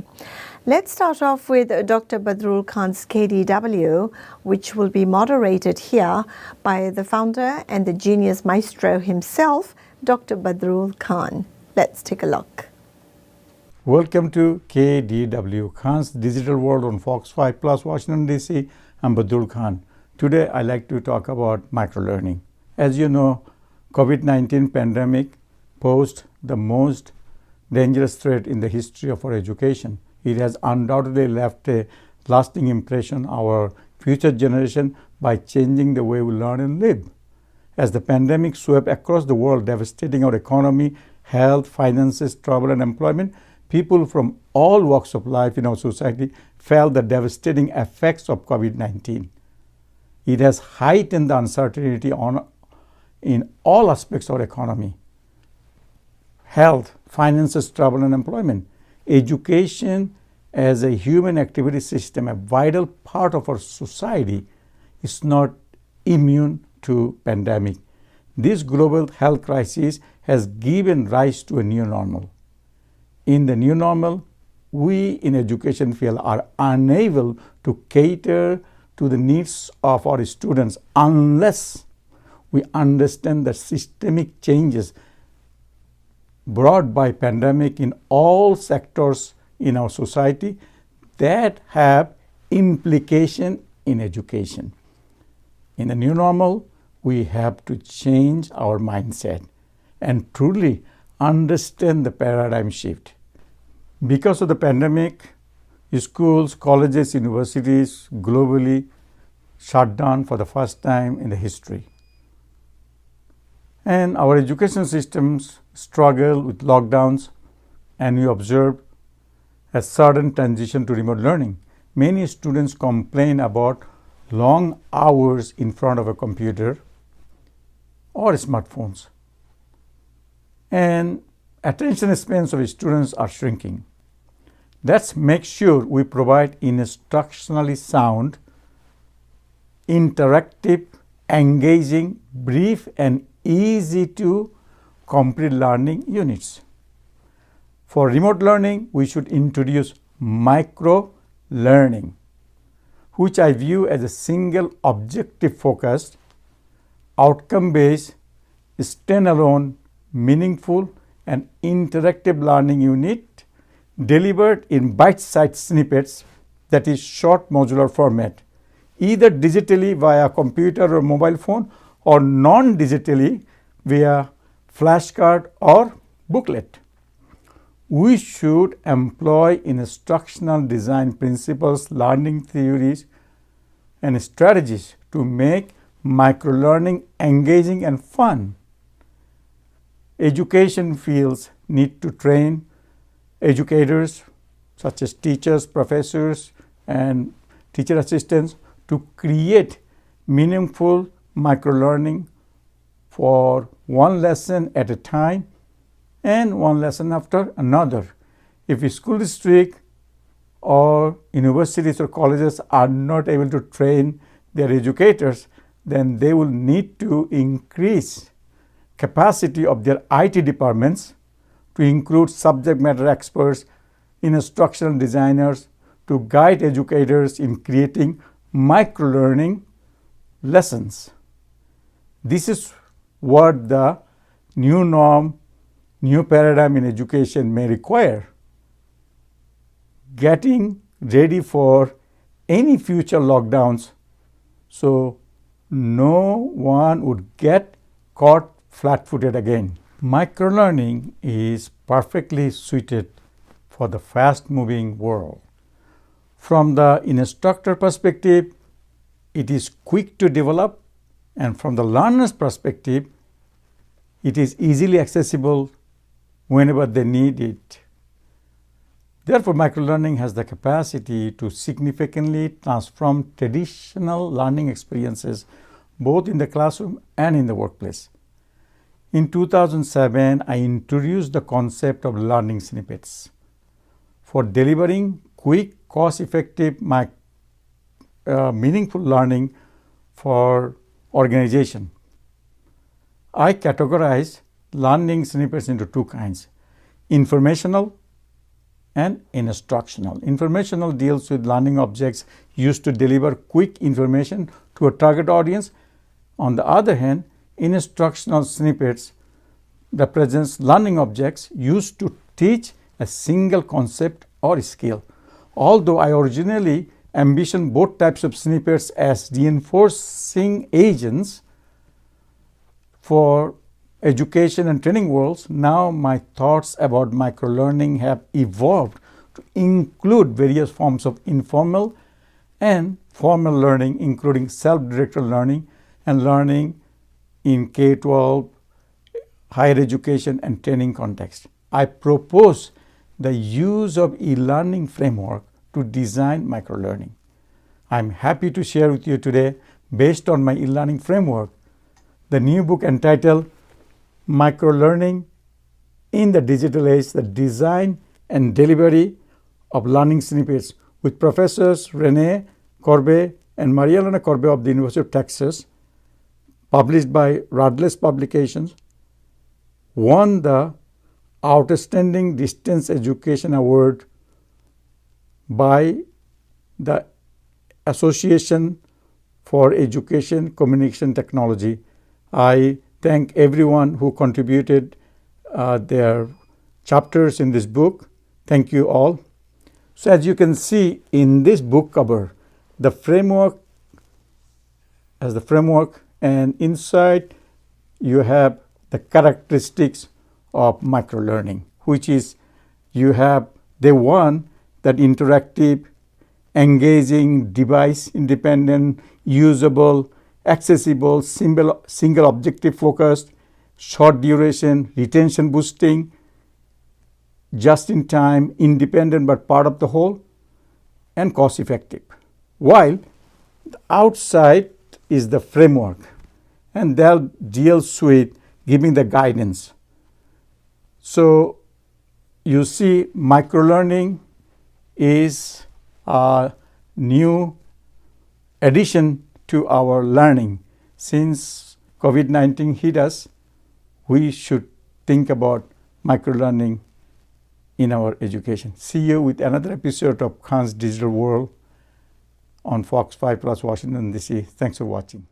learning. Let's start off with Dr. Badrul Khan's KDW, which will be moderated here by the founder and the genius maestro himself, Dr. Badrul Khan. Let's take a look. Welcome to KDW, Khan's Digital World on Fox 5 Plus, Washington, D.C. I'm Badrul Khan. Today, I'd like to talk about microlearning. As you know, COVID-19 pandemic posed the most dangerous threat in the history of our education. It has undoubtedly left a lasting impression on our future generation by changing the way we learn and live. As the pandemic swept across the world, devastating our economy, health, finances, travel, and employment, people from all walks of life in our society felt the devastating effects of COVID-19. It has heightened the uncertainty in all aspects of our economy: health, finances, travel, and employment. Education as a human activity system, a vital part of our society, is not immune to pandemic. This global health crisis has given rise to a new normal. In the new normal, we in education field are unable to cater to the needs of our students unless we understand the systemic changes brought by pandemic in all sectors in our society that have implication in education. In the new normal, we have to change our mindset and truly understand the paradigm shift. Because of the pandemic, schools, colleges, universities globally shut down for the first time in the history. And our education systems struggle with lockdowns, and we observe a sudden transition to remote learning. Many students complain about long hours in front of a computer or smartphones, and attention spans of students are shrinking. Let's make sure we provide instructionally sound, interactive, engaging, brief, and easy to complete learning units. For remote learning, we should introduce micro learning, which I view as a single objective focused, outcome-based, standalone, meaningful, and interactive learning unit delivered in bite-sized snippets, that is short modular format, either digitally via computer or mobile phone, or non-digitally via flashcard or booklet. We should employ instructional design principles, learning theories, and strategies to make microlearning engaging and fun. Education fields need to train educators such as teachers, professors, and teacher assistants to create meaningful microlearning for one lesson at a time and one lesson after another. If a school district or universities or colleges are not able to train their educators, then they will need to increase capacity of their IT departments to include subject matter experts, instructional designers to guide educators in creating microlearning lessons. This is what the new norm, new paradigm in education may require. Getting ready for any future lockdowns so no one would get caught flat-footed again. Microlearning is perfectly suited for the fast-moving world. From the instructor perspective, it is quick to develop, and from the learner's perspective, it is easily accessible whenever they need it. Therefore, microlearning has the capacity to significantly transform traditional learning experiences both in the classroom and in the workplace. In 2007, I introduced the concept of learning snippets for delivering quick, cost-effective, meaningful learning for organization. I categorize learning snippets into two kinds: informational and instructional. Informational deals with learning objects used to deliver quick information to a target audience. On the other hand, instructional snippets represents learning objects used to teach a single concept or skill. Although I originally envisioned both types of snippets as reinforcing agents for education and training worlds, now my thoughts about microlearning have evolved to include various forms of informal and formal learning, including self-directed learning and learning in K-12, higher education and training context. I propose the use of e-learning framework to design microlearning. I'm happy to share with you today, based on my e-learning framework, the new book entitled Microlearning in the Digital Age, the Design and Delivery of Learning Snippets, with Professors Rene Corbe and Maria-Elena Corbe of the University of Texas, published by Routledge Publications, won the Outstanding Distance Education Award by the Association for Education Communication Technology. I thank everyone who contributed their chapters in this book. Thank you all. So as you can see in this book cover, the framework and inside you have the characteristics of microlearning, which is you have the one that interactive, engaging, device independent, usable, accessible, single objective focused, short duration, retention boosting, just in time, independent but part of the whole, and cost effective. While the outside is the framework, and that deals with giving the guidance. So you see, microlearning is a new addition to our learning. Since COVID-19 hit us, we should think about microlearning in our education. See you with another episode of Khan's Digital World on Fox 5 Plus Washington DC. Thanks for watching.